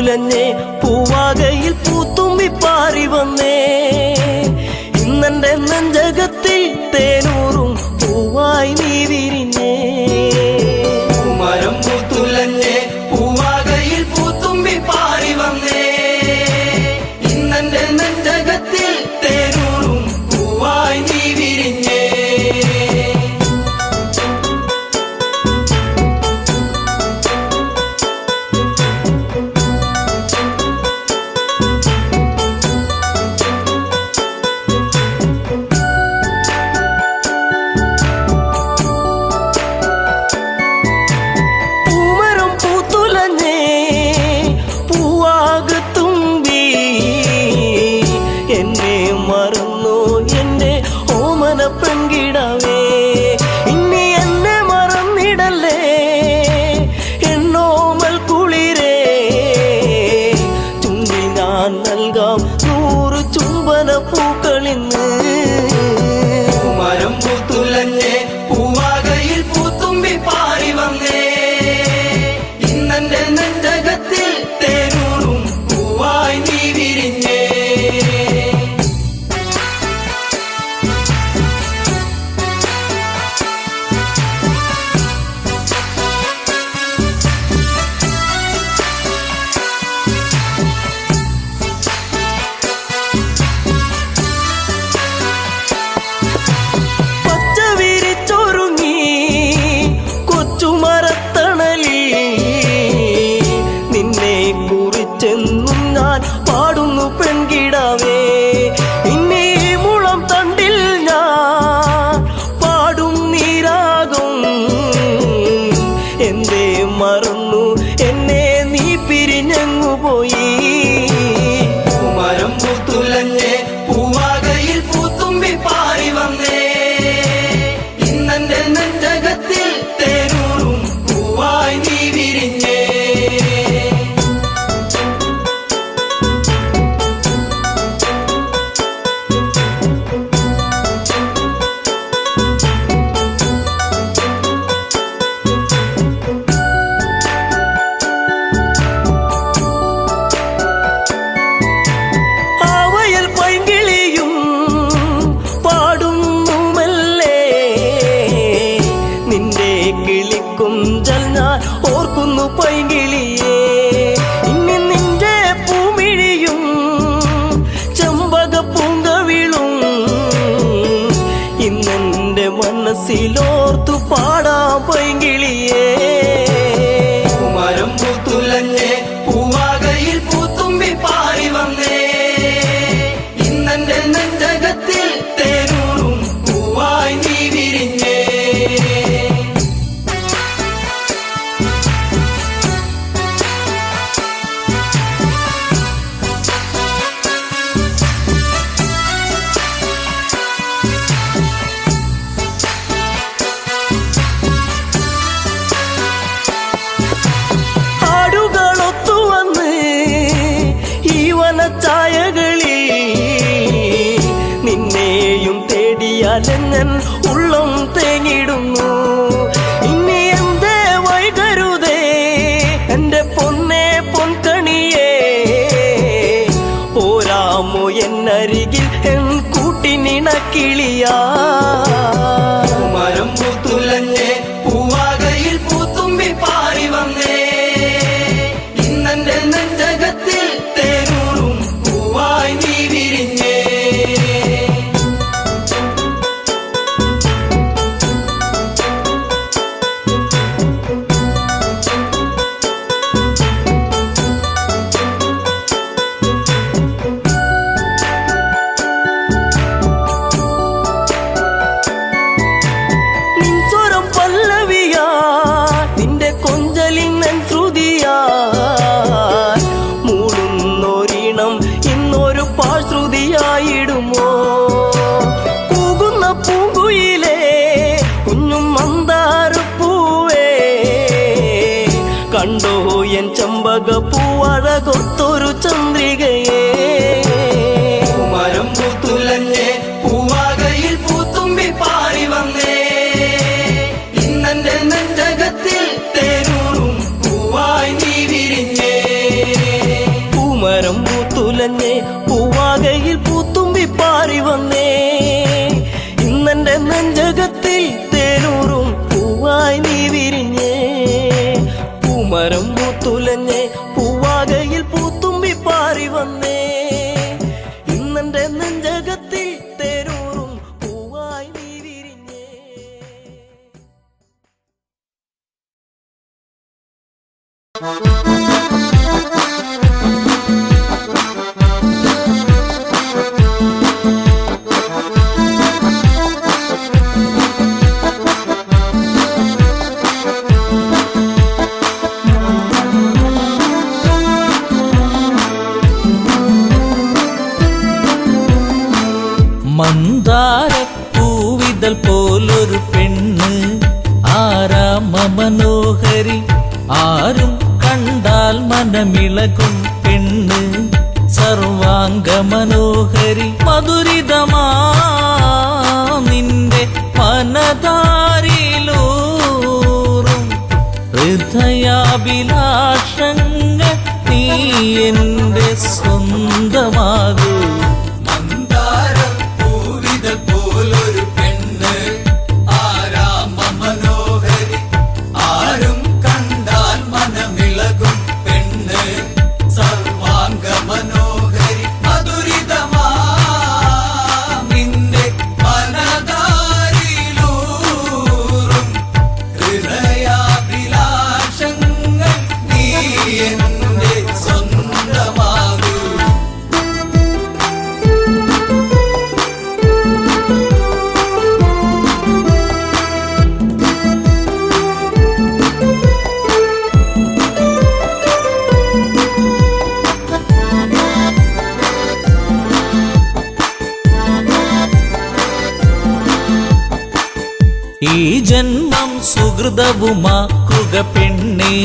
പൂത്തുലഞ്ഞേ പൂവാകയിൽ പൂത്തുമ്പി പാറി വന്നേ ഇന്നെന്റെ നെഞ്ചകത്തിൽ തേനൂറും പൂവായി നീ വിരിഞ്ഞേ മരം പൂത്തുലഞ്ഞേ പൂവാകയിൽ പൂത്തുമ്പി പാറി വന്നേ ഇന്നെന്റെ നെഞ്ചകത്തിൽ തേനൂറും പൂവായി നീ വിരിഞ്ഞേ പെൺകിടാവേ ഇനി എന്നെ മറന്നിടല്ലേ എന്നോമൽ കുളിരേ ചുണ്ടി ഞാൻ നൽകാം 100 ചുംബന പൂക്കളിന്ന് മരം പൂത്തുലഞ്ഞേ പൂവാകയിൽ പൂത്തുമ്പി പാറി വന്നേ ഇന്നെന്റെ നെഞ്ചകത്തിൽ തേനൂറും പൂവായി നീ വിരിഞ്ഞേ ചെന്നും ഞാൻ പാടുന്നു പെൺകിടാവേ ഇനി മുളം തണ്ടിൽ ഞാൻ പാടും നീരാകും എന്തേ മറന്നു എന്നെ നീ പിരിഞ്ഞങ്ങു പോയി മരം പൂത്തുലഞ്ഞേ പൂവാകയിൽ പൂത്തുമ്പി പാറി വന്നേ ഇന്നെന്റെ നെഞ്ചകത്തിൽ തേനൂറും പൂവായി നീ വിരിഞ്ഞേ കിളിക്കുഞ്ചൽ ഞാൻ ഓർക്കുന്നു പൈങ്കിളിയേ ഇനി നിന്റെ പൂമിഴിയും ചെമ്പക പൂങ്കവിളും ഇന്നെന്റെ മനസ്സിലോർത്തു പാടാം പൈങ്കിളിയേ മരം പൂത്തുലഞ്ഞേ പൂവാകയിൽ പൂത്തുമ്പി പാറി വന്നേ ഇന്നെന്റെ നെഞ്ചകത്തിൽ തേനൂറും പൂവായി നീ വിരിഞ്ഞേ ചായകളിൽ നിന്നെയും തേടിയാലെങ്ങൻ ഉള്ളം തേങ്ങിടുന്നു ഇനി എന്തേ വൈകരുതേ എന്റെ പൊന്നേ പൊൻകണിയേ പോരാമോ എന്നരികിൽ എൻ കൂട്ടിനിണക്കിളിയാ മരം പൂത്തുലഞ്ഞേ പൂവാകയിൽ പൂത്തുമ്പി പാറി വന്നേ ഇന്നെന്റെ നെഞ്ചകത്തിൽ തേനൂറും പൂവായി നീ വിരിഞ്ഞേ നിൻസ്വരം പല്ലവിയാ നിന്റെ കൊഞ്ചലിൻ നൻ ശ്രുതിയാ മൂളുന്നൊരിണം ഇന്നൊരു പാശ്രുതിയായിടുമോ കൂകുന്ന പൂങ്കുയിലേ കുഞ്ഞും മന്ദാരപ്പൂവേ കണ്ടോ എൻ ചെമ്പക പൂവഴകൊത്തൊരു ചന്ദ്രികയേ മരം പൂത്തുലഞ്ഞേ പൂവാകയിൽ പൂത്തുമ്പി പാറി വന്നേ ഇന്നെന്റെ നെഞ്ചകത്തിൽ തേനൂറും പൂവായി നീ വിരിഞ്ഞേ പൂമരം പൂത്തുലഞ്ഞേ പൂവാകയിൽ പൂത്തുമ്പി പാറി വന്നേ ഇന്നെന്റെ നെഞ്ചകത്തിൽ തേരൂറും പൂവായി നീ വിരിഞ്ഞേ. മന്ദാരപ്പൂവിതൾ പോലൊരു പെണ്ണ് ആരാമ മനോഹരി ആരും കണ്ടാൽ മനമിളകും പെണ്ണ് സർവാംഗ മനോഹരി മധുരിതമാ നിന്റെ മനതാരിലൂറും ഹൃദയാഭിലാഷങ്ങൾ നീ എന്റെ സ്വന്തമാകൂ. പോലൊരു പെണ്ണ് ആരാമ മനോഹരി ആരും കണ്ടാൽ മനമിളകും പെണ്ണ് സർവാംഗ മനോഹരി മധുരിതമാ നിന്റെ മനതാരിലൂറും ഹൃദയാഭിലാഷങ്ങൾ നീ എന്റെ സ്വന്തമാകൂ. ഈ ജന്മം സുഹൃതവുമാക്കുക പെണ്ണേ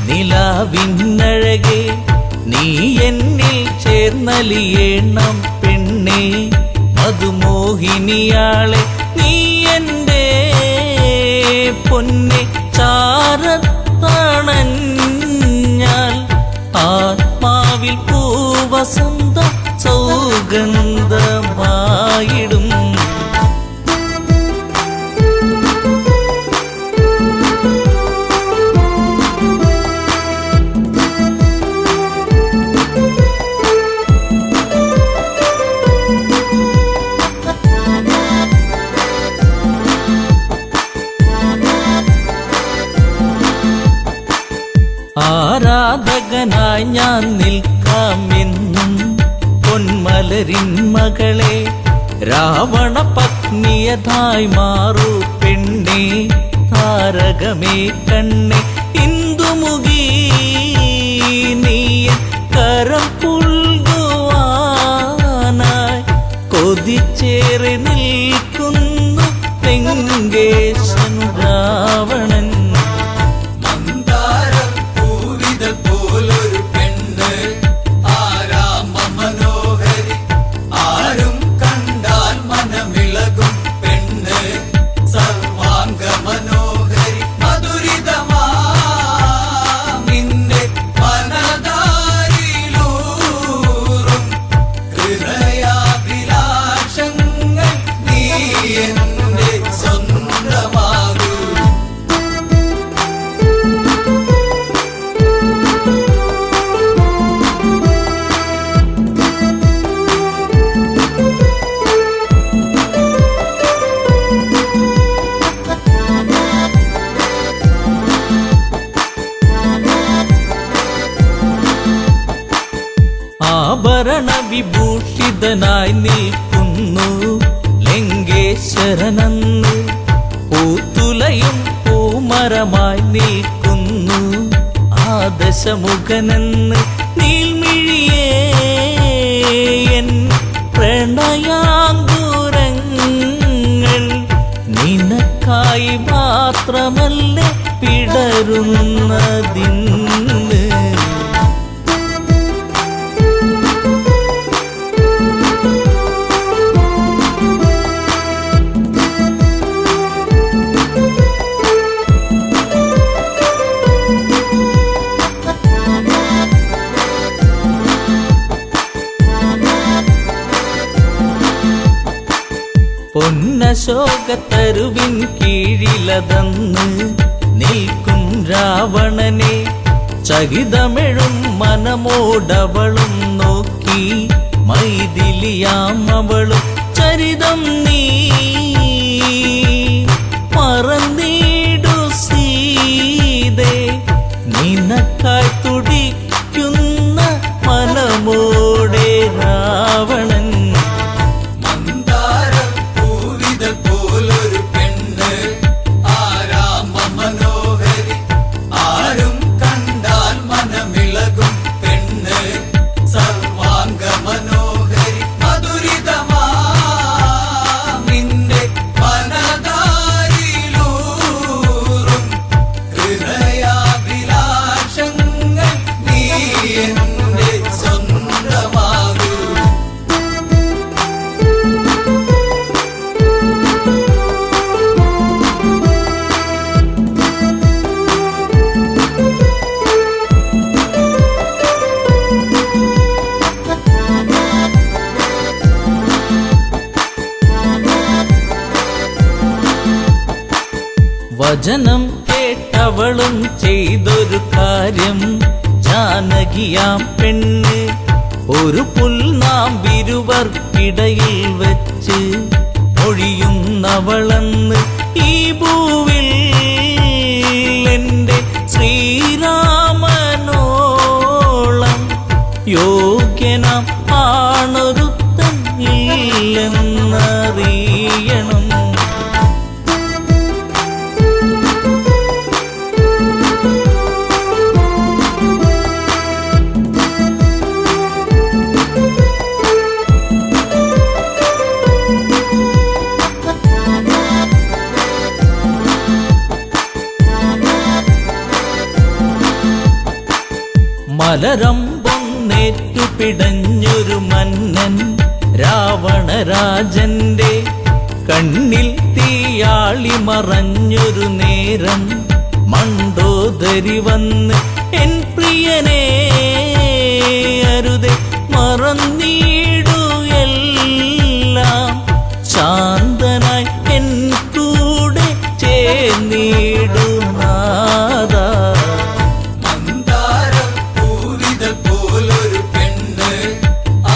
നിലാവിന്നഴകെ നീ എന്നിൽ ചേർന്നലിയേണം പെണ്ണേ മധുമോഹിനിയാളെ നീ എൻ്റെ പൊന്നെ ചാരത്തണഞ്ഞാൽ ആത്മാവിൽ പൂവസന്ത സൗഗന്ധമായിടും. ആരാധകനായി ഞാൻ നിൽക്കാമെന്നും പൊന്മലരിൻ മകളെ രാവണ പത്നിയതായി മാറൂ പെണ്ണേ താരകമേ കണ്ണേ ഇന്ദുമുഖി നീ കരം പുൽകുവാനായി കൊതിച്ചേറി നിൽക്കുന്നു ലങ്കേശൻ രാവണൻ. പോലൊരു പെണ്ണ് ആരാമ മനോഹരി ആരും കണ്ടാൽ മനമിളകും പെണ്ണ് സർവാംഗ മനോഹരി മധുരിതമാ നിന്റെ മനതാരിലൂറും ഹൃദയാഭിലാഷങ്ങൾ നീ എന്റെ സ്വന്തമാകൂ. ആഭരണ വിഭൂഷിതനായി നിൽക്കുന്നു ലങ്കേശ്വരനന്ന് പൂത്തുലയും പൂമരമായി നിൽക്കുന്നു ആദശമുഖനെന്ന് നീൽമിഴിയേ എൻ പ്രണയാങ്കുരങ്ങൾ നിനക്കായി മാത്രമല്ലേ പിടരുന്നതിന്ന്. പൊന്നശോകത്തരുവിൻ കീഴിലതന്ന് നിൽക്കും രാവണനെ സഹിതമെഴും മനമോടവളും നോക്കി മൈഥിലിയാം അവളും ചരിതം നീ മറന്നീടു സീതേ നിനക്കായി തുടിക്കുന്ന മനമോടെ രാവണൻ മന്ദാര പൂവിതൾ പോലൊരു പെണ്ണ് ആരാമ മനോഹരി ആരും കണ്ടാൽ മനമിളകും പെണ്ണ് സർവാംഗ മനോഹരി മധുരിതമാ നിന്റെ മനതാരിലൂറും ഹൃദയാഭിലാഷങ്ങൾ നീ എന്റെ സ്വന്തമാകൂ. വചനം കേട്ടവളും ചെയ്തൊരു കാര്യം ജാനകിയാം പെണ്ണ് ഒരു പുൽനാമ്പിരുവർക്കിടയിൽ വെച്ച് ഒഴിയുന്നവളെന്ന് ഈ ഭൂവിൽ എൻ്റെ ശ്രീരാമനോളം യോഗ്യനാം ആണൊരുത്തൻ ഇല്ലെന്നറിയണം. മലരമ്പൊന്നേറ്റു പിടഞ്ഞൊരു മന്നൻ രാവണരാജന്റെ കണ്ണിൽ തീയാളി മറഞ്ഞൊരു നേരം മണ്ടോദരി വന്ന് എൻ പ്രിയനെ അരുതേ മറന്നീടു എല്ലാം ശാന്തനായി എൻ കൂടെ ചേർന്നീടു നാദാ. മന്ദാര പൂവിതൾ പോലൊരു പെണ്ണ്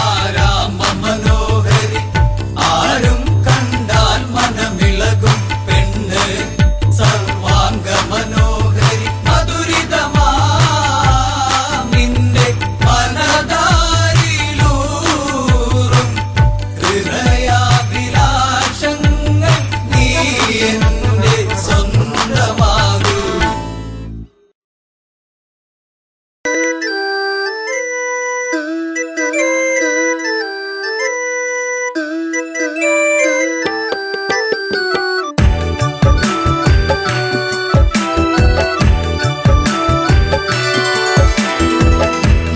ആരാമ മനോഹരി ആരും കണ്ടാൽ മനമിളകും പെണ്ണ് സർവാംഗ മനോഹരി മധുരിതമാ നിന്റെ മനതാരിലൂറും ഹൃദയാഭിലാഷങ്ങൾ നീ എന്റെ സ്വന്തമാകൂ.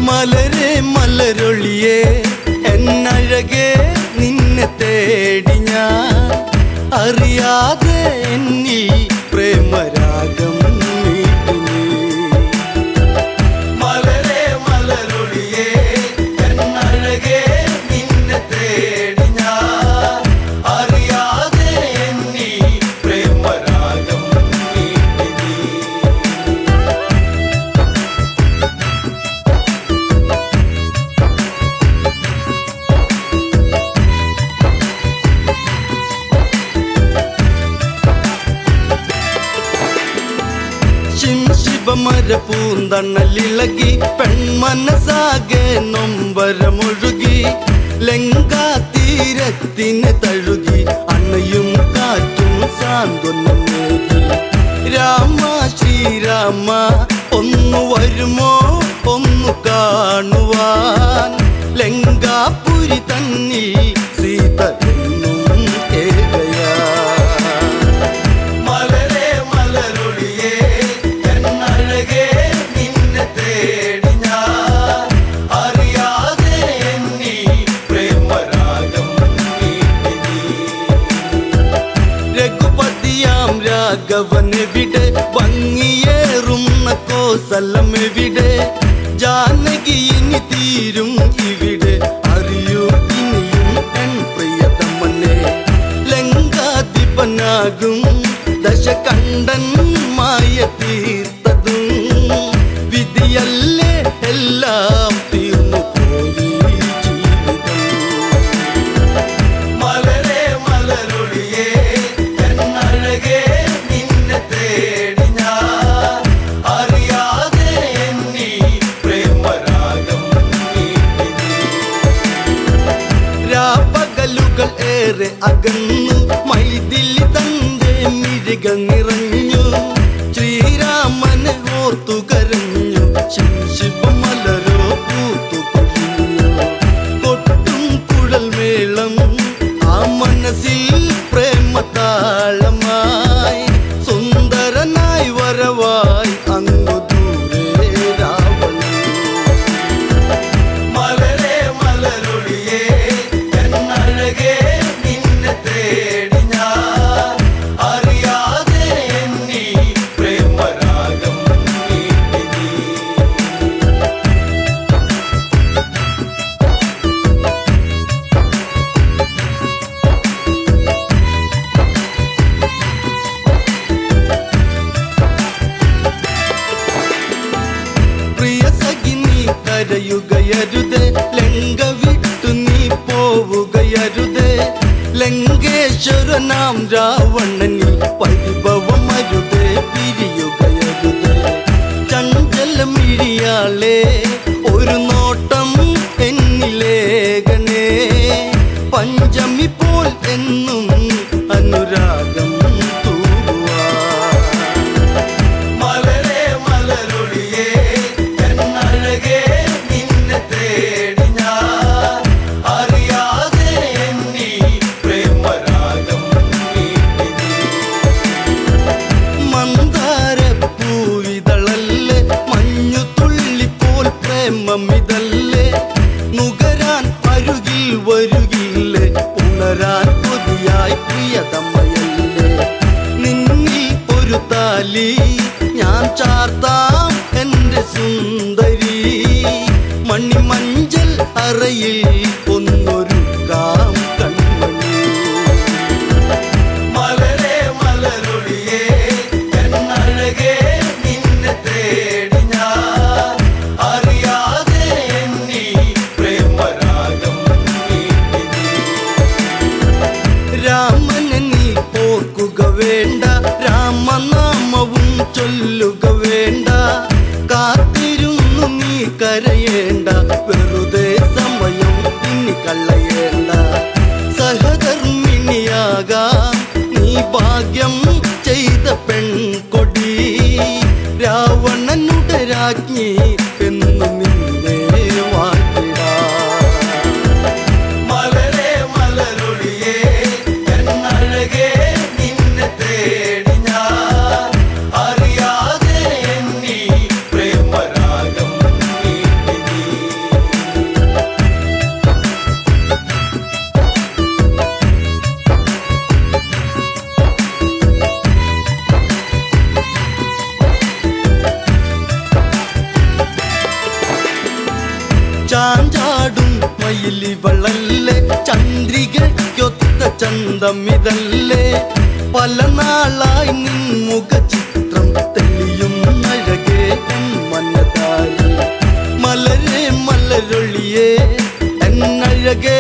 മലരെ മലരൊളിയേ എന്നഴകേ നിന്നെ തേടി ഞാൻ അറിയാതെ എന്നിൽ പ്രേമരാഗം മീട്ടി നീ. മലരെ മലരൊളിയേ എന്നഴകേ നിന്നെ തേടി ഞാൻ അറിയാതെ എന്നിൽ പ്രേമരാഗം മീട്ടി നീ. ശിവമര പൂന്തണലിളകി പെൺമനസാകെ നൊമ്പരമൊഴുകി ലങ്കാ തീരത്തിന് തഴുകി അണയും കാറ്റും സാന്ത്വനമേകി. രാമ ശ്രീരാമ ഒന്നു വരുമോ ഒന്നു കാണുവാൻ ലങ്കാപുരി തന്നിൽ സീത എന്നും ഏകയാ. മലരെ മലരൊളിയേ എന്നഴകേ നിന്നെ തേടി ഞാൻ അറിയാതെ എന്നിൽ പ്രേമരാഗം മീട്ടി നീ. രഘുപതിയാം രാഘവനെവിടെ ഭംഗിയേറുന്ന കോസലമെവിടെ ജാനകി ഇനി തീരും ഇവിടെ അറിയൂ ഇനിയും എൻ പ്രിയതമനെ ലങ്കാധിപനാകും ദശകണ്ഠൻ മായ തീർത്തതും വിധിയല്ല ഓർത്തു കരഞ്ഞു ശിവമലരോ പൂത്തു കൊഴിഞ്ഞു കൊട്ടും കുഴൽ മേളം ആ മനസ്സിൽ പ്രേമതാളമായി സുന്ദരനായി വരവായി അങ്ങു ദൂരെ രാവണൻ മലരേ മലരൊളിയേ എന്നഴകേ നിന്നെ തേടി ഞാൻ അറിയാതെ എന്നീ പ്രേമരാഗം നീട്ടി നീ. പ്രിയ സഖി നീ കരയുകയരുതേ ലങ്ക വിട്ടു നീ പോവുകയരുതേ ലങ്കേശ്വരനാം രാവണനി പരിഭവമരുതേ പിരിയുകയരുതേ ചഞ്ചലമിഴിയാളെ ഒരു നോട്ടം എന്നിലേഖനേ പഞ്ചമി പോൽ എന്നും അനുരാഗം തൂവാ മലരേ മലരൊളിയേ എന്നഴകേ നിന്നെ തേടി ഞാൻ അറിയാതെ എന്നീ പ്രേമരാഗം നീട്ടി നീ. മന്ദാരപ്പൂവിതളല്ലേ മഞ്ഞു തുള്ളിപ്പോൾ പ്രേമമിതല്ലേ നുകരാൻ അരുകിൽ വരുകില്ലേ ഉണരാൻ കൊതിയായി പ്രിയതമ്മയല്ലേ നിന്നിൽ ഒരു താലി ഞാൻ ചാർത്താം എൻ്റെ സുന്ദരി മണിമഞ്ചൽ അറയിൽ ഒന്നൊരുക്കാം കൺമണി മലരേ മലരൊളിയേ എന്നഴകേ നിന്നെ തേടി ഞാൻ അറിയാതെ എന്നീ പ്രേമരാഗം നീട്ടി നീ. രാമനെ നീ ഓർക്കുക വേണ്ട രാമനാമവും ചൊല്ലുക വേണ്ട കാത്തിരുന്നു നീ കരയേണ്ട വെറുതെ സമയം ഇനി കളയേണ്ട സഹധർമ്മിണിയാകാം നീ ഭാഗ്യം ചെയ്ത പെൺകൊടി രാവണനുടെ രാജ്ഞി എന്നു നിന്നെ വാഴ്ത്തിടാം മലരേ മലരൊളിയേ എന്നഴകേ നിന്നെ തേടി ഞാൻ അറിയാതെ എന്നീ പ്രേമരാഗം നീട്ടി നീ. ചാഞ്ചാടും മയിലിവളല്ലേ ചന്ദ്രികയ്ക്കൊത്ത ചന്തമിതല്ലേ പല നാളായി നിൻ മുഖചിത്രം തെളിയും അഴകേ മനതാരി മലരേ മലരൊളിയേ എന്നഴകേ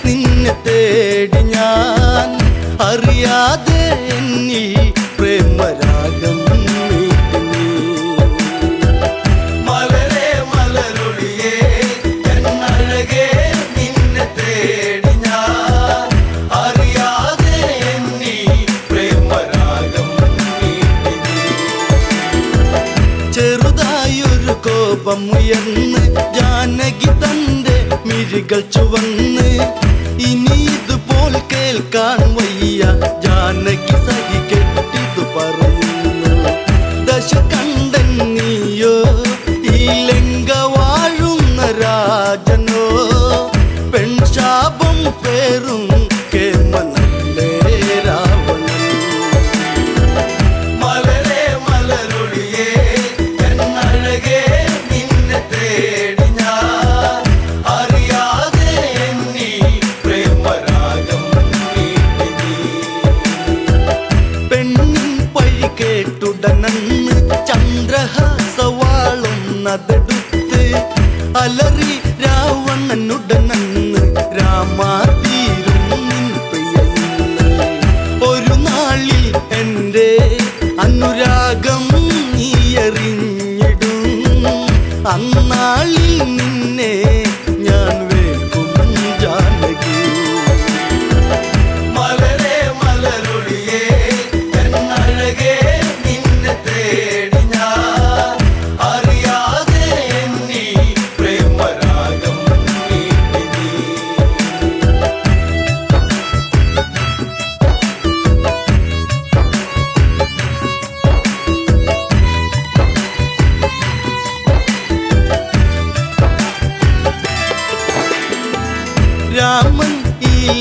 നിന്നെ തേടി ഞാൻ അറിയാതെ എന്നീ പ്രേമരാഗം നീട്ടി നീ. മലരേ മലരൊളിയേ എന്നഴകേ നിന്നെ തേടി ഞാൻ അറിയാതെ എന്നീ പ്രേമരാഗം നീട്ടി നീ. ചെറുതായൊരു കോപമുയർന്ന് ജാനകി തന്റെ മിഴികൾ ചുവന്ന് ഇനി ഇതുപോൽ കേൾക്കാൻ വയ്യ ജാനകി സഹി കെട്ടിതു പറയുന്നു ദശകണ്ഠൻ നീയോ ഈ ലങ്ക വാഴുന്ന രാജനോ പെൺശാപം പേറും കേമനല്ലേ രാവണൻ മലരേ മലരൊളിയേ എന്നഴകേ നിന്നെ തേടി ഞാൻ അറിയാതെ എന്നീ പ്രേമരാഗം നീട്ടി നീ. പെണ്ണിൻ പഴി കേട്ടുടനന്ന് ചന്ദ്രഹാസവാളുന്നതെടുത്ത് അലറി രാവണനുടനന്ന് രാമാതീരും നിൻ പ്രിയന്ന് ഒരു നാളിൽ എൻ്റെ അനുരാഗം നീ അറിഞ്ഞിടും അന്നാളിൽ നിന്നെ ഞാൻ വേൽക്കും ജാനകി മലരേ മലരൊളിയേ എന്നഴകേ നിന്നെ തേടി ഞാൻ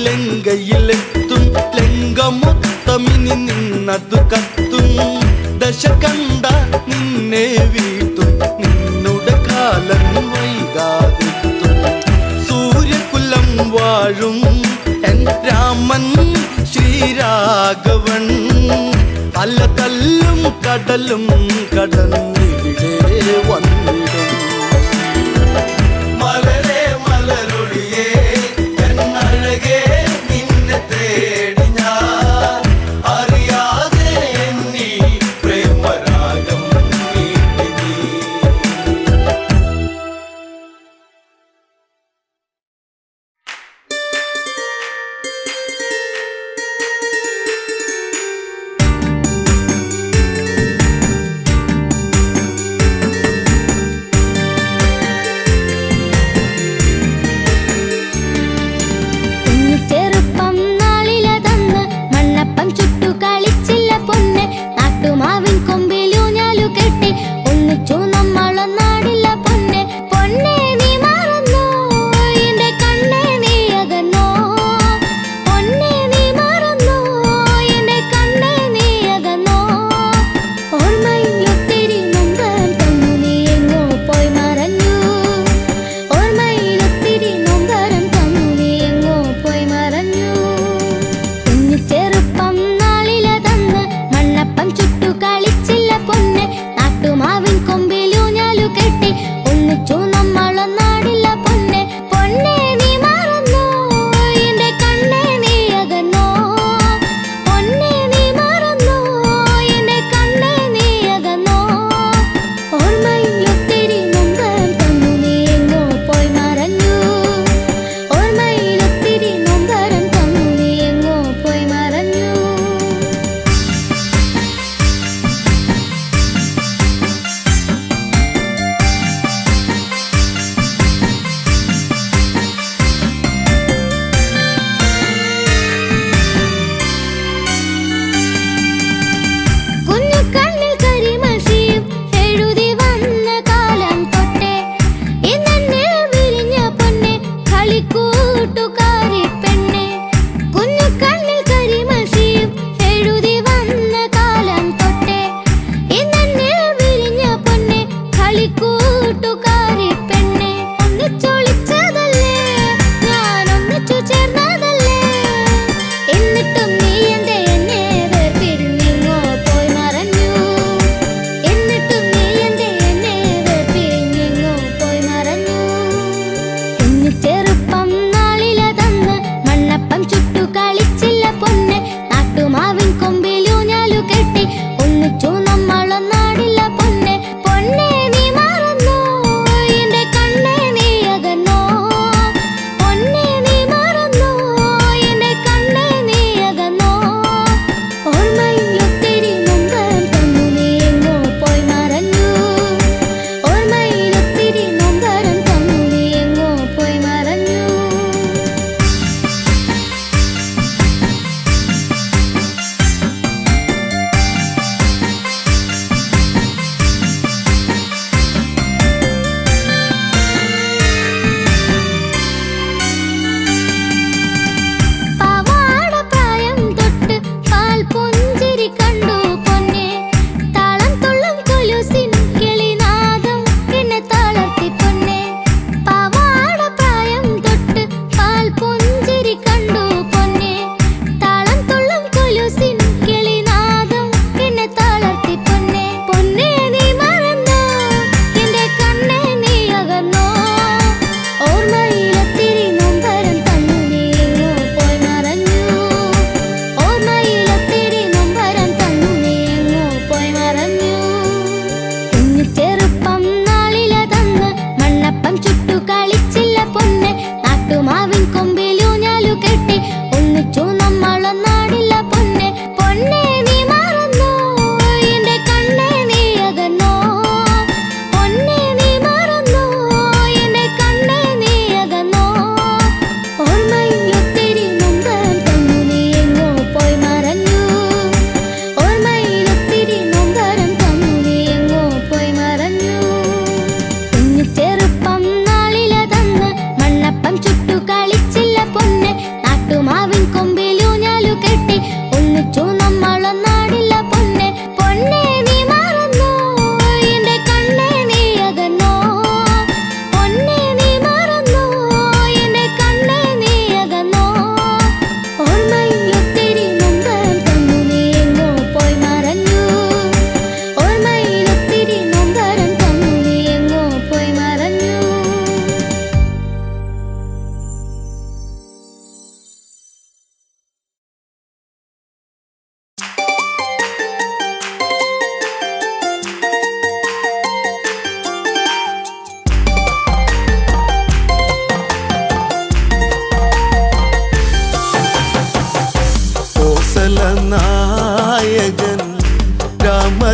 ലങ്കയിലെത്തും ലങ്ക മൊത്തമിനി നിന്നതു കത്തും ദശ കണ്ട നിന്നെ വീട്ടും നിന്നുടെ കാലം വൈകാതെത്തും സൂര്യകുലം വാഴും എൻ രാമൻ ശ്രീരാഘവൻ അല്ല തല്ലും കടലും കടന്നിവിടെ വന്നിടും മലരേ മലരൊളിയേ എന്നഴകേ നിന്നെ തേടി ഞാൻ അറിയാതെ എന്നീ പ്രേമരാഗം നീട്ടി നീ.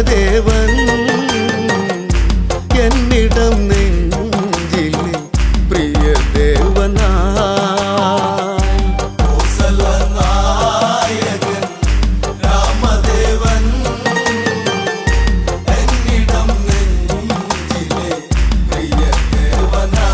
രാമദേവൻ എന്നിടം നെഞ്ചിലെ പ്രിയ ദേവനാ കോസലനായകൻ രാമദേവൻ എന്നിടം നെഞ്ചിലെ പ്രിയ ദേവനാ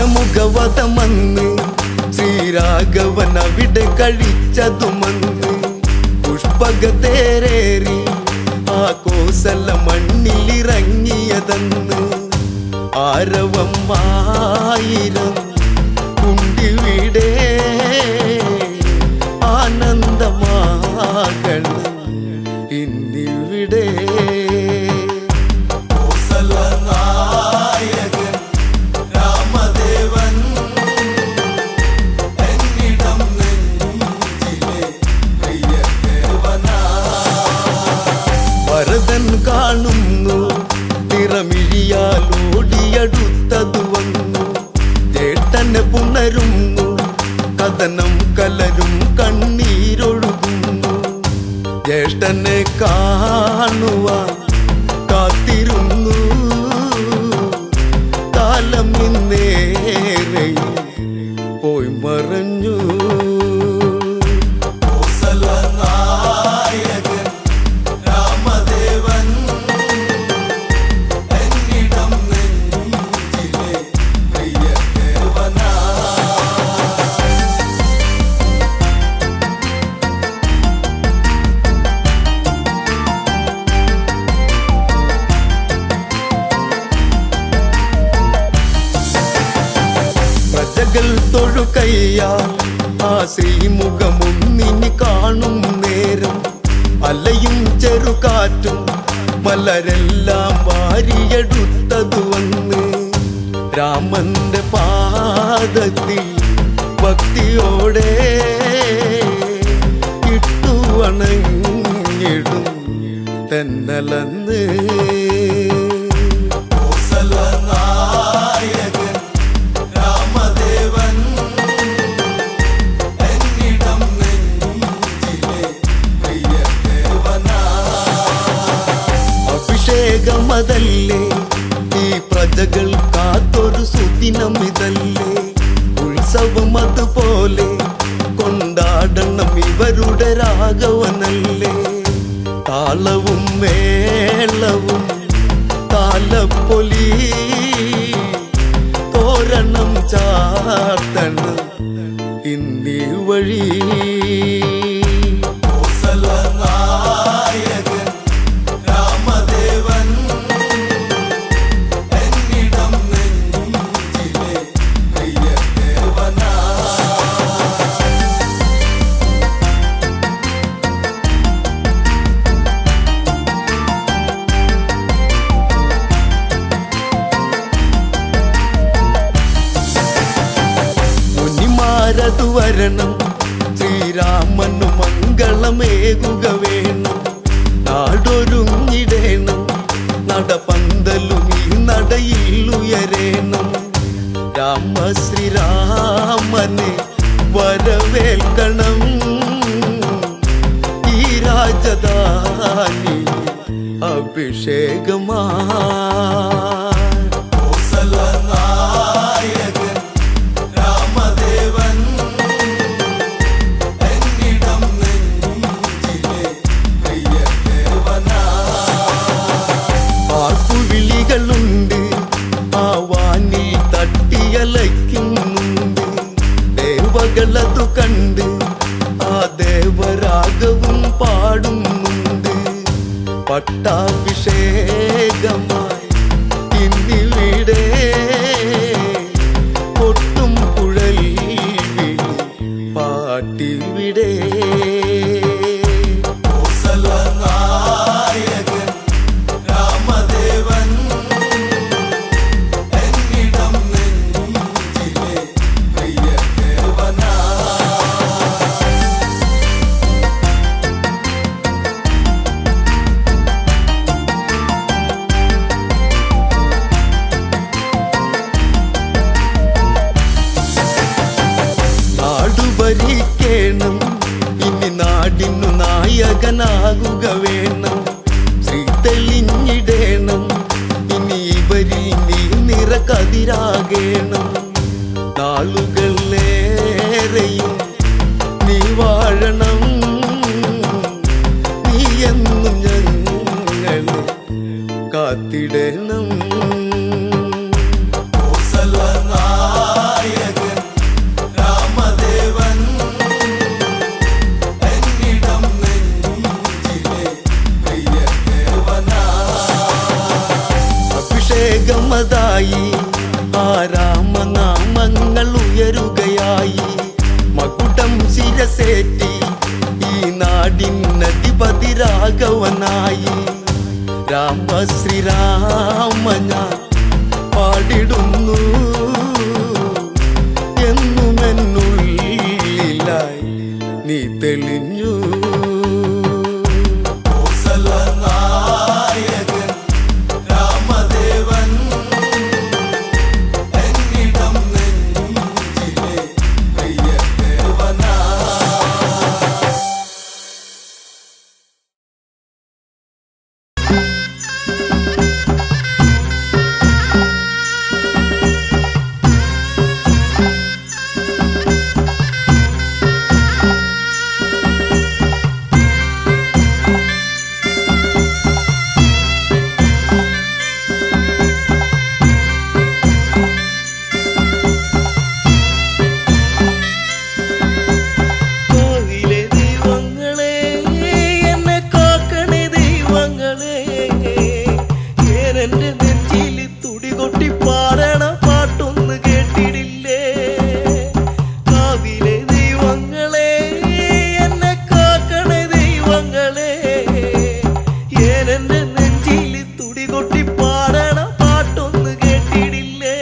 ദശമുഖവധമന്ന് ശ്രീരാഘവൻ അവിടെ കഴിച്ചതുമന്ന് പുഷ്പകതേരേറി ആ കോസല മണ്ണിലിറങ്ങിയതെന്ന് ആരവം ആയിരം കുണ്ടിവിടെ ആനന്ദമാകണം ഇന്നിവിടെ കോസലനായകൻ രാമദേവൻ എന്നിടം നെഞ്ചിലെ പ്രിയ ദേവനാ ഭരതൻ കാണുന്നു നിറമിഴിയാൽ ഓടിയടുത്തതു വന്നു ചേട്ടനെ പുണരുന്നു കഥനം കലരും കണ്ണീരൊഴുകുന്നു ജ്യേഷ്ഠനെ കാണുവാൻ കാത്തിരുന്നു കാലം ഇന്നേറെയും പോയി മറഞ്ഞു കോസലനായകൻ രാമദേവൻ എന്നിടം നെഞ്ചിലെ പ്രിയ ദേവനാ പ്രജകൾ തൊഴുകയ്യാൽ ആ ശ്രീമുഖമൊന്നിനി കാണും നേരം അലയും ചെറുകാറ്റും മലരെല്ലാം വാരിയെടുത്തതു വന്ന് രാമന്റെ പാദത്തിൽ ഭക്തിയോടെ ഇട്ടു വണങ്ങിടും തെന്നലന്ന് കോസലനായകൻ രാമദേവൻ എന്നിടം നെഞ്ചിലെ പ്രിയ ദേവനാ അഭിഷേകമതല്ലേ ഈ പ്രജകൾ കാത്തൊരു സുദിനം ഇതല്ലേ ഉത്സവം അതുപോലെ കൊണ്ടാടണം ഇവരുടെ രാഘവനല്ലേ താളവും മേളവും താലപ്പൊലി തോരണം ചാർത്തണം ഇന്നീ വഴി കോസലനായകൻ രാമദേവൻ എന്നിടം നെഞ്ചിലെ പ്രിയ ദേവനാ മുനിമാരതു വരണം ശ്രീരാമനു മംഗളമേകുക വേണം നാടൊരുങ്ങിടേണം നടപന്തലും ഈ നടയിൽ ഉയരേണം രാമശ്രീരാമനെ വരവേൽക്കണം ഈ രാജധാനി അഭിഷേകമാ കോസലനായകൻ രാമദേവൻ എന്നിടം നെഞ്ചിലെ പ്രിയ ദേവനാ ആർപ്പുവിളികളുണ്ട് ആ വാനിൽ തട്ടിയലയ്ക്കുന്നുണ്ട് ദേവകളതു കണ്ട് ആ ദേവരാഗവും പാടുന്നുണ്ട് പട്ടാഭിഷേകമായി ഇന്നിവിടെ കൊട്ടും കുഴൽ വിളി പാട്ടിവിടെ കോസലനായകൻ രാമദേവൻ എന്നിടം നെഞ്ചിലെ പ്രിയ ദേവനാ നായകനാകുക വേണം. ശ്രീ തെളിഞ്ഞിടേണം, ഇനി ഇവരിൽ നീ നിറകതിരാകേണം. നാളുകളേറെയും നീ വാഴണം, നീ എന്നും ഞങ്ങളെ കാത്തിടണം. കോസലനായകൻ രാമദേവൻ എന്നിടം നെഞ്ചിലെ പ്രിയദേവനാ. അഭിഷേകമതായി ആ രാമനാമങ്ങൾ ഉയരുകയായി. മകുടം ശിരസേറ്റി ഈ നാടിനധിപതി രാഘവനായി. രാമ ശ്രീരാമ ഞാൻ പാടിടുന്നു, എന്നുമെന്നുള്ളിലായി നീ തെളിഞ്ഞു. കോസലനായകൻ രാമദേവൻ എന്നിടം നെഞ്ചിലെ പ്രിയദേവനാ. കോവിലെ ദൈവങ്ങളെ, എന്നെ കാക്കണേ ദൈവങ്ങളെ, ഏനെന്റെ നെഞ്ചിൽ തുടികൊട്ടി പാടണ പാട്ടൊന്ന് കേട്ടിടില്ലേ? കാവിലെ ദൈവങ്ങളെ, എന്നെ കാക്കണേ ദൈവങ്ങളെ, ഏനെന്റെ നെഞ്ചിൽ തുടികൊട്ടി പാടണ പാട്ടൊന്ന് കേട്ടിടില്ലേ?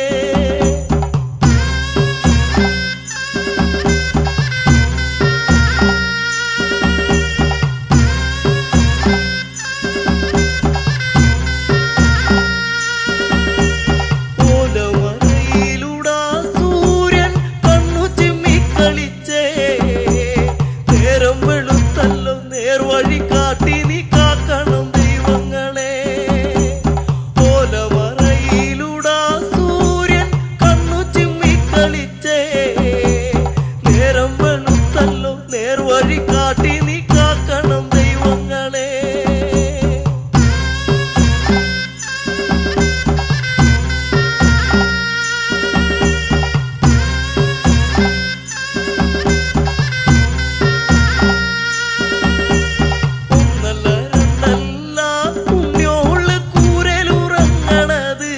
ഓലമറയിലൂടാ സൂര്യൻ കണ്ണു ചിമ്മിക്കളിച്ചേ, നേരം വെളുത്തല്ലോ നേർവഴി കാട്ടി നീ കാക്കണം ദൈവങ്ങളെ. ഓലമറയിലൂടാ സൂര്യൻ കണ്ണു ചിമ്മിക്കളിച്ചേ, നേരം വെളുത്തല്ലോ നേർവഴി കാട്ടി നീ കാക്കണം ദൈവങ്ങളെ. ഒന്നല്ല രണ്ടല്ല ഉണ്ണിയോള് കൂരലുറങ്ങണത്,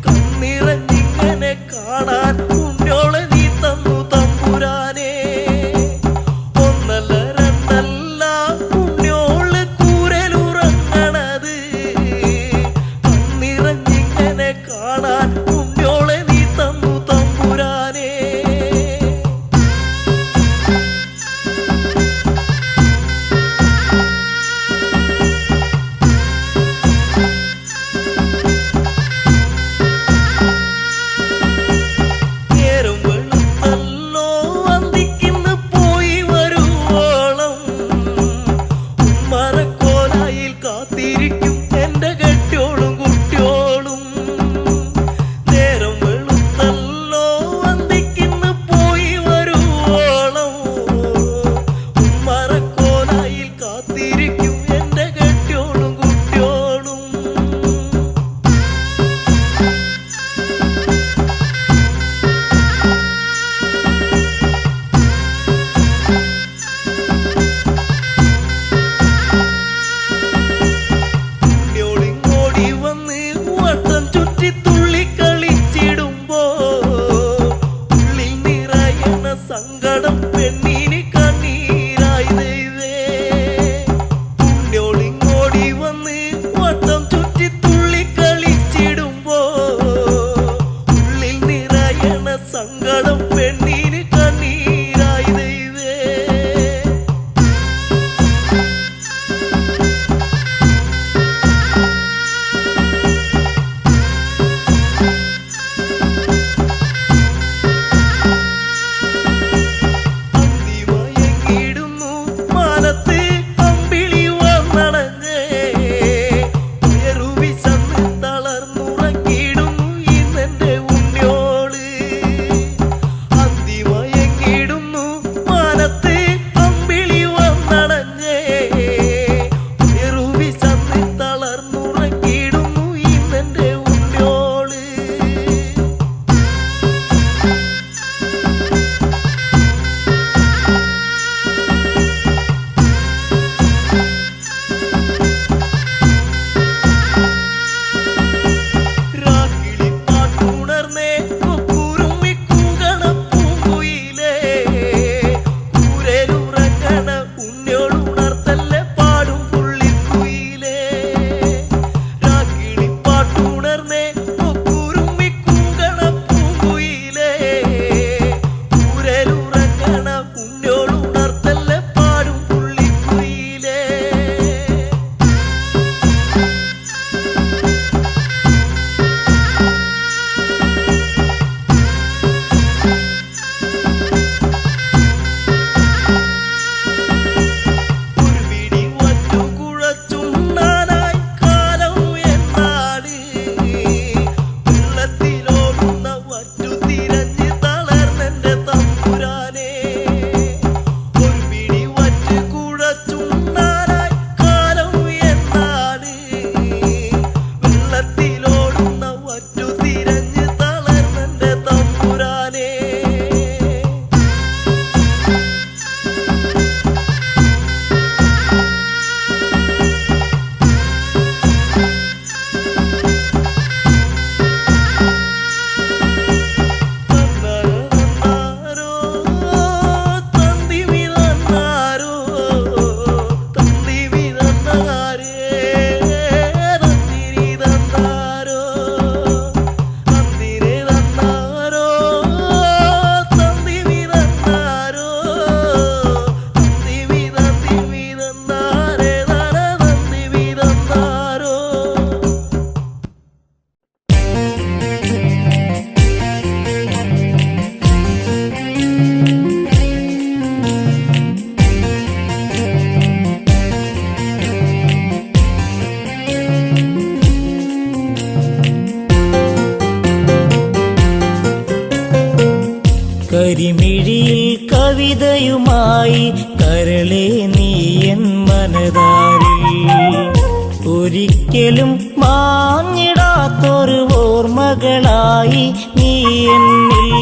കണ്ണിറഞ്ഞിങ്ങനെ കാണാൻ ഉണ്ണിയോളെ നീ തന്നു തമ്പുരാനെ. ഒന്നല്ല രണ്ടല്ല ഉണ്ണിയോള് കൂരലുറങ്ങണത്, കണ്ണിറഞ്ഞിങ്ങനെ കാണാൻ ഉണ്ണിയോളെ നീ തന്നു തമ്പുരാനെ. നേരം വെളുത്തല്ലോ അന്തിക്കിന്ന് പോയി വരുവോളം ഉമ്മറക്കോലായിൽ കാത്തിരിക്കും എന്റെ കെട്ടിയോളും കുട്ടിയോളും. നേരം വെളുത്തല്ലോ അന്തിക്കിന്ന് പോയി വരുവോളം ഉമ്മറക്കോലായിൽ കാത്തിരിക്കും എന്റെ കെട്ടിയോളും കുട്ടിയോളും. ഉണ്ണിയോളിങ്ങോടി വന്ന് വട്ടം ചുറ്റി തുള്ളിക്കളിച്ചിടുമ്പോ ഉള്ളിൽ നിറയണ സങ്കടം പെണ്ണിന് കണ്ണീരായി ദൈവേ. ഉണ്ണിയോളിങ്ങോടി വന്ന് വട്ടം ചുറ്റി തുള്ളിക്കളിച്ചിടുമ്പോ ഉള്ളിൽ നിറയണ സങ്കടം പെണ്ണിന് കണ്ണീരായി ദൈവേ. കരിമിഴിയിൽ കവിതയുമായി കരളെ നീ എൻ മനതാരിൽ ഒരിക്കലും മാഞ്ഞിടാത്തൊരു ഓർമ്മകളായി നീ എന്നിൽ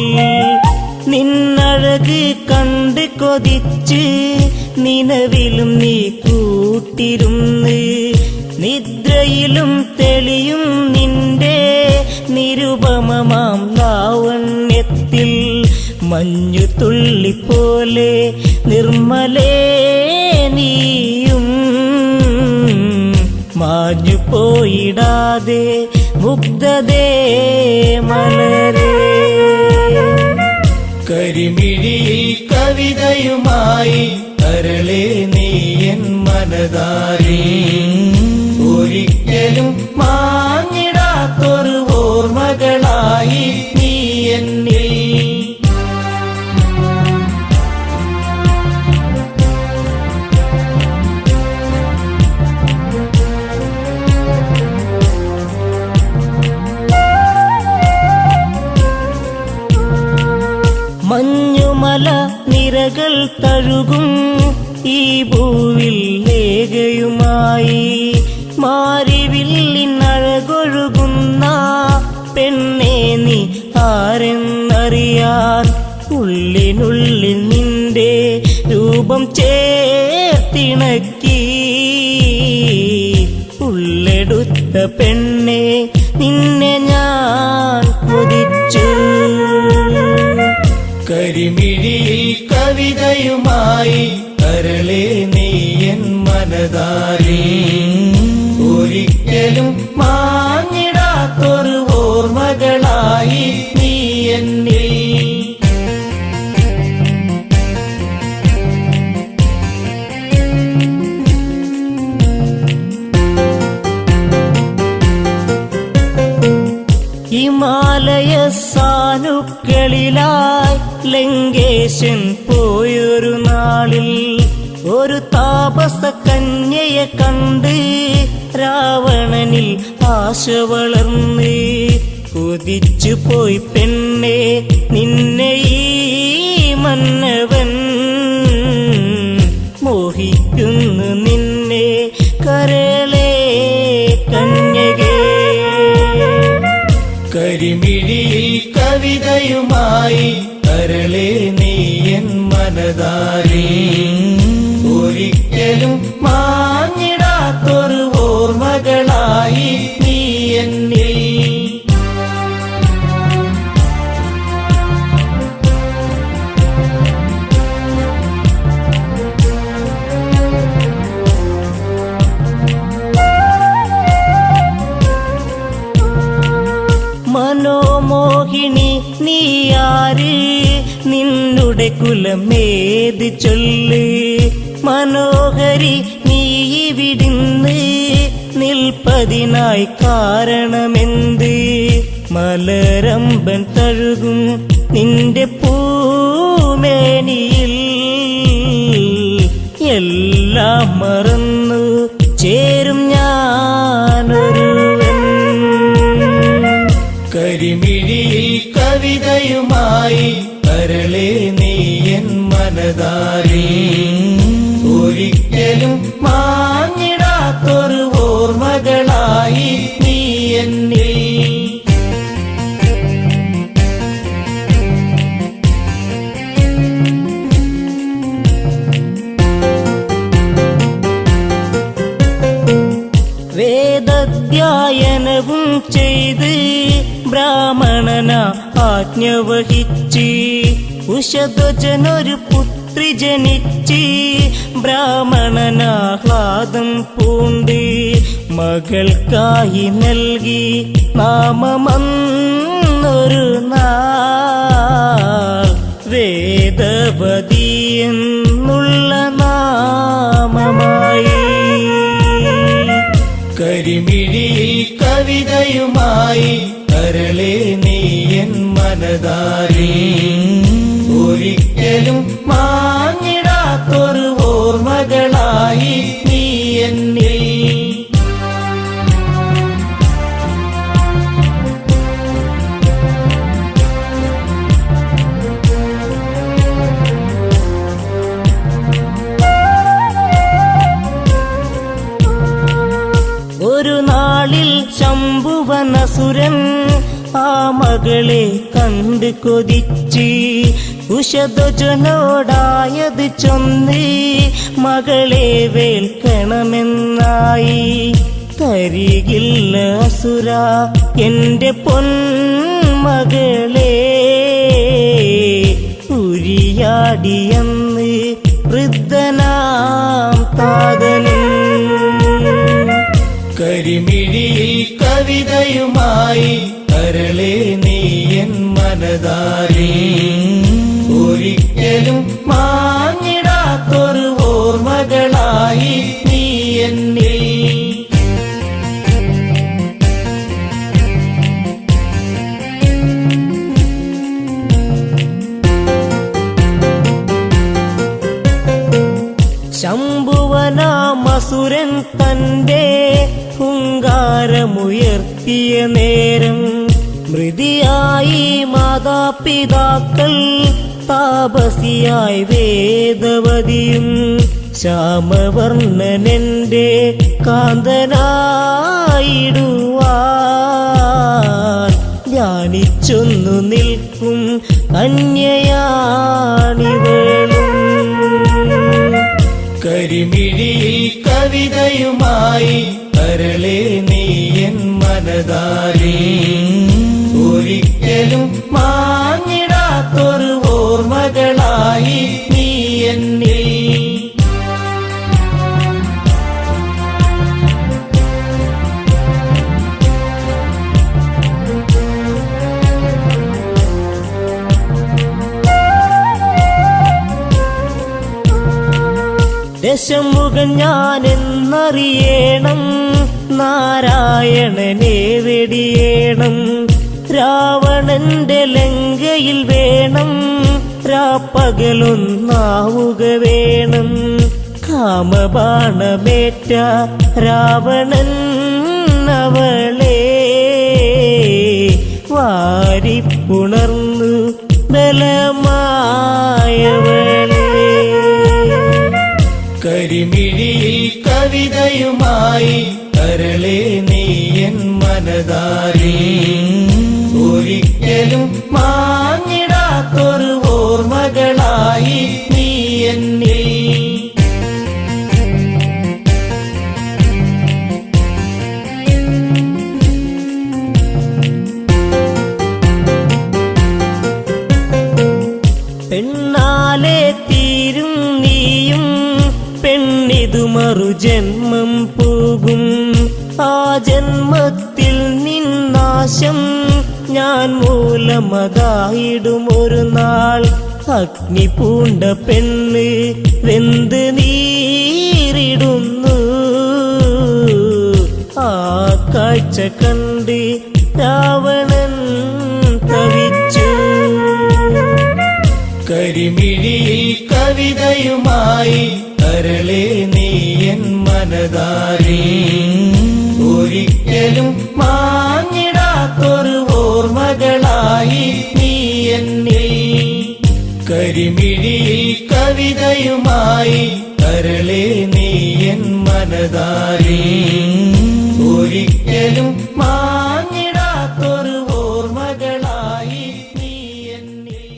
നിന്നഴക് കണ്ട് കൊതിച്ച് നിലവിലും നീ കൂട്ടിരുന്ന് നിദ്രയിലും തെളിയും നിന്റെ നിരുപമമാം ലാവണ്യത്തിൽ മഞ്ഞു തുള്ളിപ്പോലെ നിർമ്മലേ നീയും മാഞ്ഞു പോയിടാതെ മുഗ്ധതേ മലരേ കരിമിഴിയിൽ കവിതയുമായി കരളെ നീ എൻ മനതാരിൽ ഒരിക്കലും മാഞ്ഞിടാത്തൊരു ഓർമ്മകളായി നീ എന്നിൽ മഞ്ഞുമല നിരകൾ തഴുകും ഈ ഭൂവിൽ ലേഖയുമായി മാരിവില്ലിനഴകൊഴുകുന്ന പെണ്ണെ നീ ആരെന്നറിയാൻ ഉള്ളിനുള്ളിൽ നിന്റെ രൂപം ചേർത്തിണക്കി ഉള്ളെടുത്ത പെണ്ണെ നിന്നെ ഞാൻ കൊതിച്ചു കരിമിഴിയിൽ കവിതയുമായി കരളെ നീ എൻ മനതാരിൽ ഒരിക്കലും മാഞ്ഞിടാത്തൊരു ഓർമ്മകളായി നീ എന്നിൽ ഹിമാലയ സാനുക്കളിലായി ലങ്കേശൻ പോയൊരു നാളിൽ ഒരു താപസ കന്യയെ കണ്ട് രാവണനിൽ ആശ വളർന്ന് കുതിച്ചു പോയി പെണ്ണെ നിന്നെ ഈ മന്നവൻ മോഹിക്കുന്നു നിന്നെ കരളെ കന്യകേ കരിമിഴിയിൽ കവിതയുമായി കരളെ നീ എൻ മനതാരിൽ ഒരിക്കലും മാഞ്ഞിടാത്തൊരു ഓർമ്മകളായി നീ എന്നിൽ മനോമോഹിനി നീയാര് നിന്നുടെ കുലമേത് ചൊല്ല് മനോഹരി നീ വിടുന്ന് നിൽപ്പതിനായി കാരണമെന്ത് മലരമ്പൻ തഴുകും നിന്റെ പൂമേനിയിൽ എല്ലാം മറന്നു ചേരും ഞാനൊരുവൻ കരിമിഴിയിൽ കവിതയുമായി കരളെ നീ എൻ മനതാരിൽ ഒരിക്കലും മാഞ്ഞിടാത്തൊരു ഓർമ്മകളായി നീ എന്നിൽ വേദധ്യായനവും ചെയ്ത് ബ്രാഹ്മണന ആജ്ഞ വഹിച്ച് ഉഷധ്വജനൊരു പുത്രി ജനിച്ച് ബ്രാഹ്മണനാഹ്ലാദം പൂണ്ട് മകൾക്കായി നൽകി നാമമന്നൊരു നാൾ വേദവതി എന്നുള്ള നാമമായി കരിമിഴിയിൽ കവിതയുമായി കരളെ നീ എൻ മനതാരിൽ ഒരിക്കലും മാഞ്ഞിടാത്തൊരു ഓർമ്മകളായി നീ എന്നിൽ അസുരൻ ആ മകളെ കണ്ട് കൊതിച്ച് കുശധ്വജനോടായത് ചൊന്ന് മകളെ വേൽക്കണമെന്നായി. തരികില്ല അസുര എന്റെ പൊന്മകളെ, ഉരിയാടിയെന്ന് വൃദ്ധനാം താതനും. കരിമിഴിയിൽ കവിതയുമായി കരളെ നീ എൻ മനതാരി, ഒരിക്കലും മാഞ്ഞിടാത്തൊരു ഓർമ്മകളായി നീ എന്നിൽ. ശംഭുവനാമസുരൻ തന്റെ ഹുങ്കാരമുയർത്തിയ നേരം മൃതിയായി മാതാപിതാക്കൾ, താപസിയായി വേദവതിയും. ശ്യാമവർണ്ണനെന്റെ കാന്തനായിടുവാൻ ധ്യാനിച്ചൊന്നു നിൽക്കും കന്യയാണിവളും. കരിമിഴിയിൽ കവിതയുമായി കരളെ നീ എൻ മനതാരി, ഒരിക്കലും മാഞ്ഞിടാത്തൊരു ഓർമ്മകളായി നീ എന്നിൽ. ദശമുഖൻ ഞാനെന്നറിയണം, നാരായണനെ വെടിയേണം. രാവണന്റെ ലങ്കയിൽ വേണം, രാപ്പകലൊന്നാവുക വേണം. കാമബാണമേറ്റ രാവണൻ അവളെ വാരിപ്പുണർന്നു ബലമായവളെ. കരിമിഴിയിൽ കവിതയുമായി കരളെ നീ എൻ മനതാരി, ഒരിക്കലും മാഞ്ഞിടാത്തൊരു ഓർമ്മകളായി നീ എന്നിൽ. പെണ്ണാലെ തീരും നീയും, പെണ്ണിതു മറുജന്മം പോകും. ആ ജന്മത്തിൽ നിന്നാശം ഞാൻ മൂലമതായിടുമൊരു നാൾ. അഗ്നി പൂണ്ട പെണ്ണ് വെന്ത് നീറിടുന്നു, ആ കാഴ്ച കണ്ട് രാവണൻ തവിച്ചു. കരിമിഴിയിൽ കവിതയുമായി കരളെ നീ എൻ മനതാരി, ഒരിക്കലും മാഞ്ഞിടാത്തൊരു ഓർമ്മകളായി നീ എന്നിൽ. കരിമിഴിയിൽ കവിതയുമായി കരളെ നീ എൻ മനതാരി, ഒരിക്കലും മാഞ്ഞിടാത്തൊരു ഓർമ്മകളായി നീ എന്നിൽ.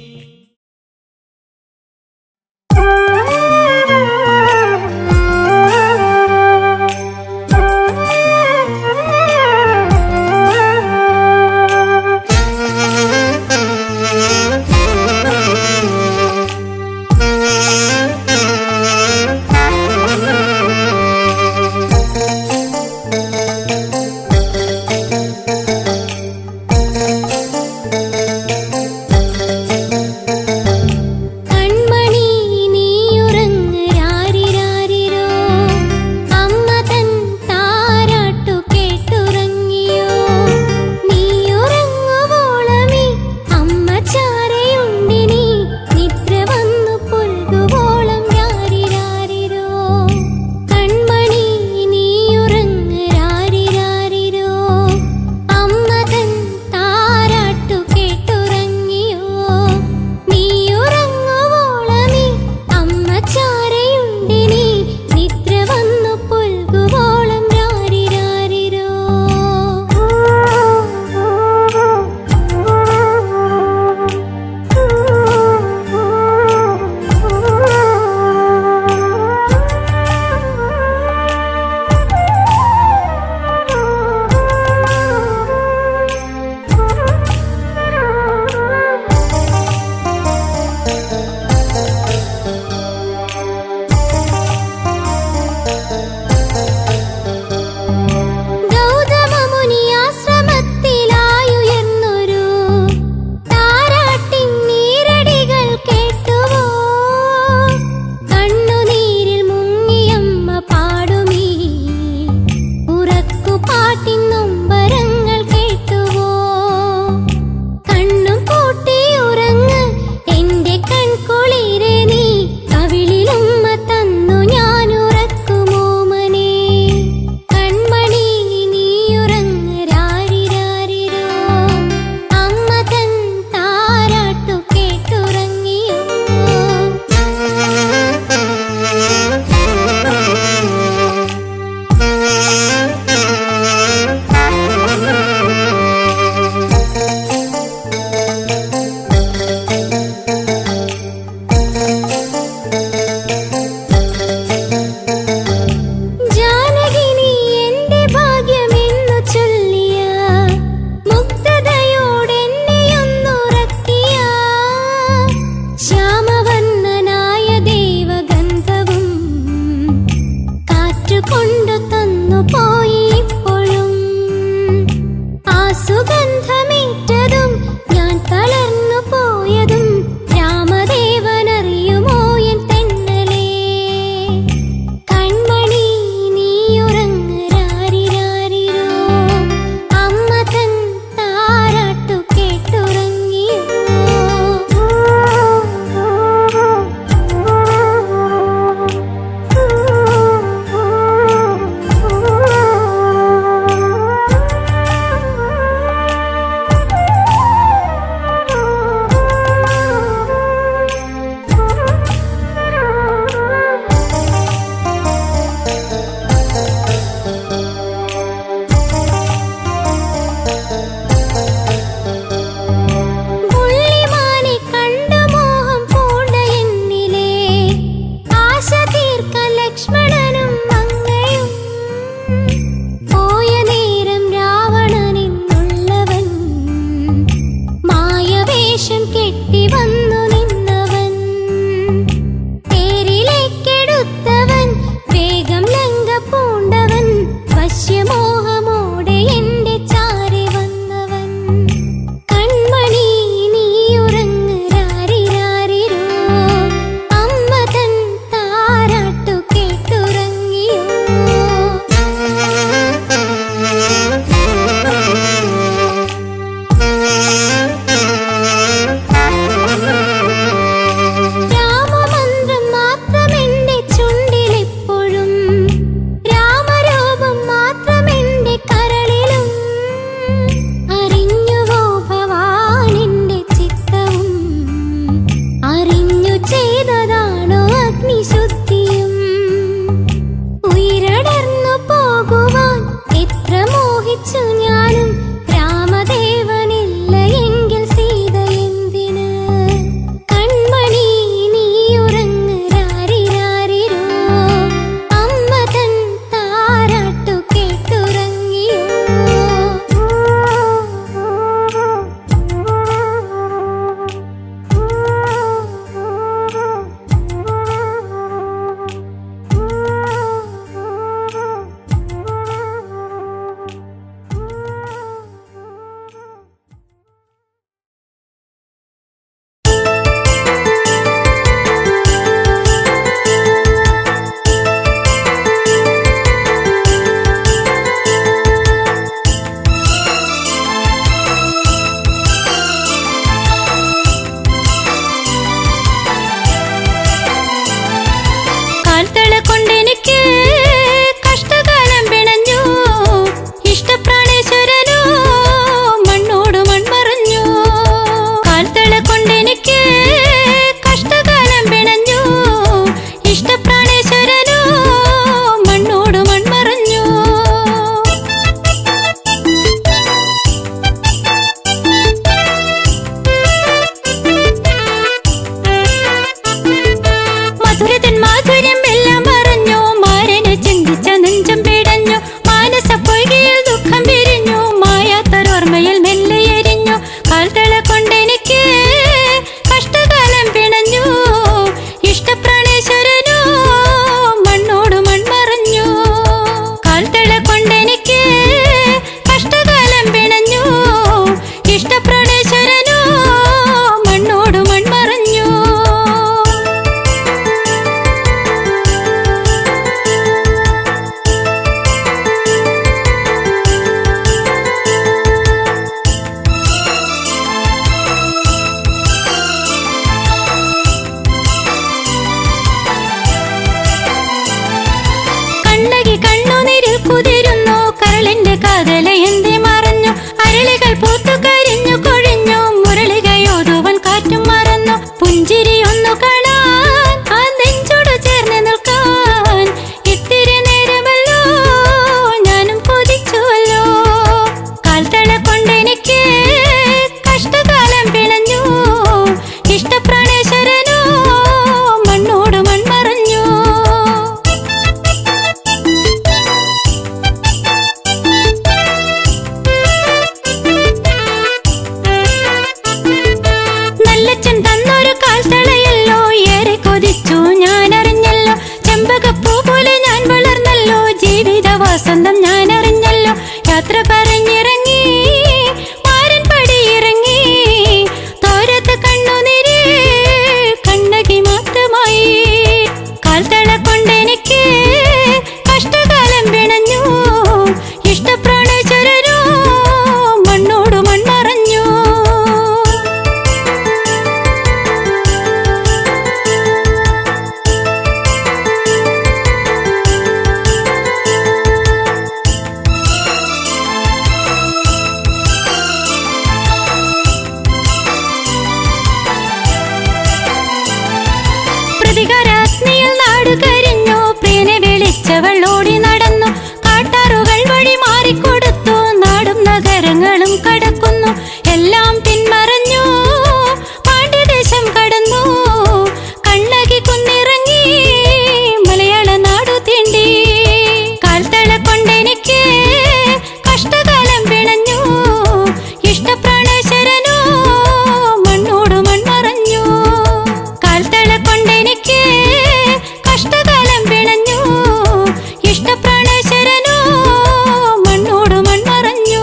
എന്റെ കാതല എന്തേ മറഞ്ഞു അരളികൾ പൂത്തു കരിഞ്ഞു കൊഴിഞ്ഞു മുരളികയോതുവൻ കാറ്റും മറന്നു പുഞ്ചിരി ഒന്നു കാണാൻ ആ നെഞ്ചോട് ചേർന്ന് നിൽക്കാൻ ഇത്തിരി നേരമല്ലോ ഞാനും കൊതിച്ചുവല്ലോ കാൽത്തള കൊണ്ടെനിക്ക് കഷ്ടകാലം പിണഞ്ഞു ഇഷ്ടപ്രാണേശ്വരനോ മണ്ണോട് മൺമറഞ്ഞു നല്ലച്ഛൻ തന്നൊരു കാൽത്തളയല്ലോ ഏറെ കൊതിച്ചു ഞാൻ അറിഞ്ഞല്ലോ ചെമ്പകപ്പൂ പോലെ ഞാൻ വളർന്നല്ലോ ജീവിത വസന്തം ഞാൻ അറിഞ്ഞല്ലോ യാത്ര പറഞ്ഞിറങ്ങി മാരൻ പടിയിറങ്ങി തോരത്ത് കണ്ണുനീര് കണ്ണകി മാത്രമായി കാൽത്തള കൊണ്ടെനിക്ക് കഷ്ടകാലം പിണഞ്ഞു ഇഷ്ടപ്രാണേശ്വരനോ മണ്ണോട് മൺമറഞ്ഞു പ്രതികാരാഗ്നിയിൽ നാടു കരിഞ്ഞു പ്രിയനെ വിളിച്ചവൾ ഓടി നടന്നു കാട്ടാറുകൾ വഴി മാറിക്കൊടുത്തു നാടും നഗരങ്ങളും കടക്കുന്നു എല്ലാം പിന്മറഞ്ഞു പാണ്ഡ്യദേശം കടന്നു കണ്ണകി കുന്നിറങ്ങി മലയാള നാടു തീണ്ടി കാൽത്തള കൊണ്ടെനിക്ക് കഷ്ടകാലം പിണഞ്ഞു ഇഷ്ടപ്രാണേശ്വരനോ മണ്ണോട് മൺമറഞ്ഞു കാൽത്തള കൊണ്ടെനിക്ക് കഷ്ടകാലം പിണഞ്ഞു ഇഷ്ടപ്രാണേശ്വരനോ മണ്ണോട് മൺമറഞ്ഞു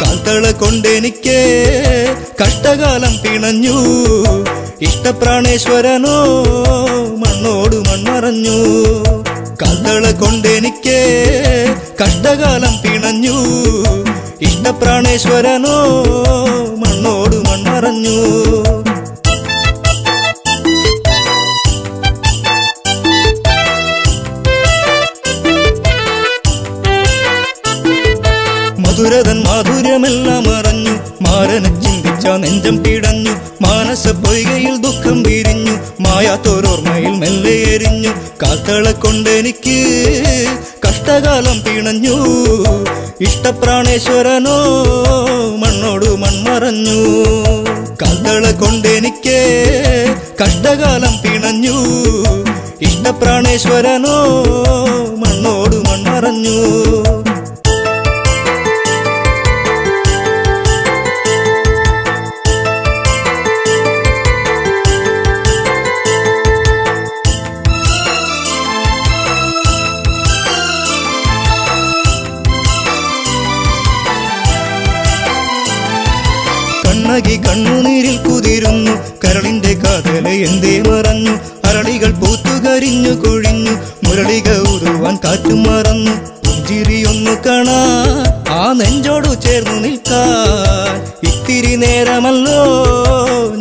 കാൽത്തള കൊണ്ടെനിക്ക് കഷ്ടകാലം പിണഞ്ഞു ഇഷ്ടപ്രാണേശ്വരനോ മണ്ണോട് മൺമറഞ്ഞു കാൽത്തള കൊണ്ടെനിക്ക് കഷ്ടകാലം പിണഞ്ഞു ഇഷ്ടപ്രാണേശ്വരനോ മണ്ണോട് മൺമറഞ്ഞു മധുരതൻ മാധുര്യമെല്ലാം അറിഞ്ഞു മാരനെ ചിന്തിച്ച നെഞ്ചം പിടഞ്ഞു മാനസ പൊയ്കയിൽ ദുഃഖം വിരിഞ്ഞു മായാത്തോരോർമ്മയിൽ മെല്ലെ എരിഞ്ഞു കാൽത്തള കൊണ്ടെനിക്ക് കഷ്ടകാലം പിണഞ്ഞു ഇഷ്ടപ്രാണേശ്വരനോ മണ്ണോട് മൺമറഞ്ഞു കാൽത്തള കൊണ്ടെനിക്ക് കഷ്ടകാലം പിണഞ്ഞു ഇഷ്ടപ്രാണേശ്വരനോ മണ്ണോട് മൺമറഞ്ഞു കണ്ണകി കണ്ണുനീരിൽ കുതിരുന്നു കരളിന്റെ കാതല എന്തേ മറഞ്ഞു അരളികൾ പൂത്തുകരിഞ്ഞു കൊഴിഞ്ഞു മുരളിക ഉരുവാൻ കാറ്റും മറന്നു പുഞ്ചിരിയൊന്നു കാണാ ആ നെഞ്ചോടു ചേർന്നു നിൽക്കാൻ ഇത്തിരി നേരമല്ലോ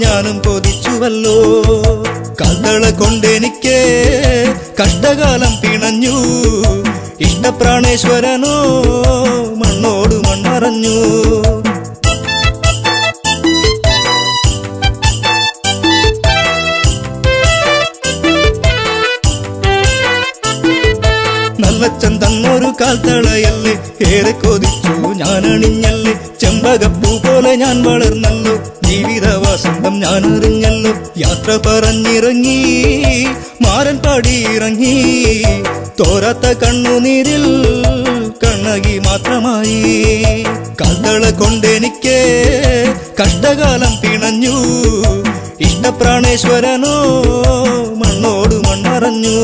ഞാനും കൊതിച്ചുവല്ലോ കാൽത്തള കൊണ്ടെനിക്ക് കഷ്ടകാലം പിണഞ്ഞു ഇഷ്ടപ്രാണേശ്വരനോ മണ്ണോട് മൺമറഞ്ഞു നല്ലച്ഛൻ തന്നൊരു കാൽത്തളയല്ലേ ഏറെ കൊതിച്ചു ഞാൻ അണിഞ്ഞല്ലേ ചെമ്പകപ്പൂ പോലെ ഞാൻ വളർന്നല്ലോ ജീവിത വസന്തം ഞാൻ അറിഞ്ഞല്ലോ യാത്ര പറഞ്ഞിറങ്ങി മാരൻ പാടിയിറങ്ങി തോരാത്ത കണ്ണുനീരിൽ കണ്ണകി മാത്രമായി കാൽത്തള കൊണ്ടെനിക്ക് കഷ്ടകാലം പിണഞ്ഞു ഇഷ്ടപ്രാണേശ്വരനോ മണ്ണോട് മൺമറഞ്ഞു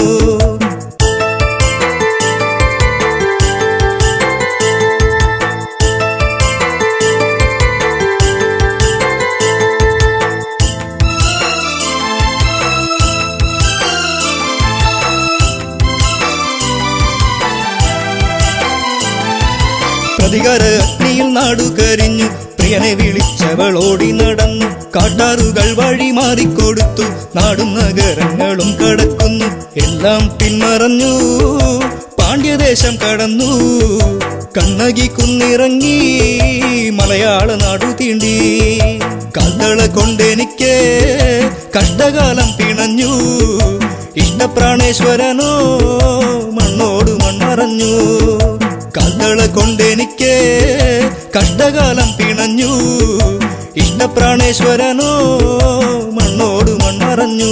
അധികാര അഗ്നിയിൽ നാടു കരിഞ്ഞു പ്രിയനെ വിളിച്ചവൾ ഓടി നടന്നു കാട്ടാറുകൾ വഴി മാറിക്കൊടുത്തു നാടും നഗരങ്ങളും കടക്കുന്നു എല്ലാം പിന്മറഞ്ഞു പാണ്ഡ്യദേശം കടന്നു കണ്ണകി കുന്നിറങ്ങി മലയാള നാടു തീണ്ടി കാൽത്തള കൊണ്ടെനിക്ക് കഷ്ടകാലം പിണഞ്ഞു ഇഷ്ടപ്രാണേശ്വരനോ മണ്ണോട് മണ്ണറഞ്ഞു കാൽത്തള കൊണ്ടെനിക്ക് കഷ്ടകാലം പിണഞ്ഞു ഇഷ്ടപ്രാണേശ്വരനോ മണ്ണോട് മണ്ണറഞ്ഞു